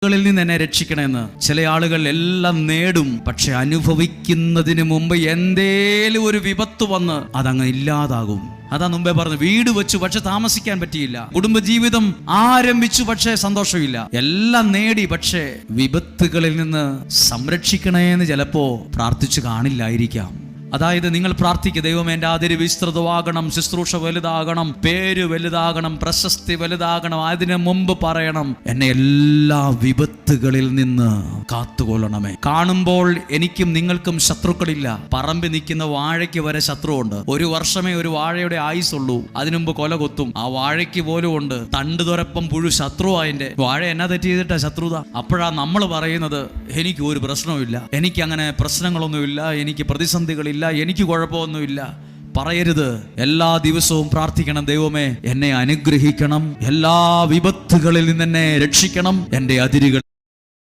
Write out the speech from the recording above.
വിപത്തുകളിൽ നിന്ന് എന്നെ രക്ഷിക്കണമെന്ന്. ചില ആളുകൾ എല്ലാം നേടും, പക്ഷെ അനുഭവിക്കുന്നതിന് മുമ്പ് എന്തേലും ഒരു വിപത്ത് വന്ന് അതങ്ങ് ഇല്ലാതാകും. അതാ മുമ്പേ പറഞ്ഞു, വീട് വെച്ചു പക്ഷെ താമസിക്കാൻ പറ്റിയില്ല, കുടുംബജീവിതം ആരംഭിച്ചു പക്ഷെ സന്തോഷമില്ല, എല്ലാം നേടി പക്ഷെ വിപത്തുകളിൽ നിന്ന് സംരക്ഷിക്കണേന്ന് ചിലപ്പോ പ്രാർത്ഥിച്ചു കാണില്ലായിരിക്കാം. അതായത് നിങ്ങൾ പ്രാർത്ഥിക്കുക, ദൈവമേ എൻ്റെ അതിര് വിസ്തൃതമാകണം, ശുശ്രൂഷ വലുതാകണം, പേര് വലുതാകണം, പ്രശസ്തി വലുതാകണം. അതിന് മുമ്പ് പറയണം, എന്നെ എല്ലാ വിപത്തുകളിൽ നിന്ന് കാത്തുകൊള്ളണമേ. കാണുമ്പോൾ എനിക്കും നിങ്ങൾക്കും ശത്രുക്കളില്ല. പറമ്പിൽ നിൽക്കുന്ന വാഴയ്ക്ക് വരെ ശത്രുവുണ്ട്. ഒരു വർഷമേ ഒരു വാഴയുടെ ആയുസുള്ളൂ, അതിനുമുമ്പ് കൊല കൊത്തും. ആ വാഴയ്ക്ക് പോലും ഉണ്ട് തണ്ട് തുരപ്പം പുഴു, ശത്രു. അതിന്റെ വാഴ എന്നാ തെറ്റ് ചെയ്തിട്ടാ ശത്രുത? അപ്പോഴാ നമ്മൾ പറയുന്നത്, എനിക്ക് ഒരു പ്രശ്നവുമില്ല, എനിക്ക് അങ്ങനെ പ്രശ്നങ്ങളൊന്നുമില്ല, എനിക്ക് പ്രതിസന്ധികളില്ല, എനിക്ക് കുഴപ്പമൊന്നുമില്ല. പറയരുത്. എല്ലാ ദിവസവും പ്രാർത്ഥിക്കണം, ദൈവമേ എന്നെ അനുഗ്രഹിക്കണം, എല്ലാ വിപത്തുകളിൽ നിന്ന് എന്നെ രക്ഷിക്കണം, എൻ്റെ അതിരുകൾ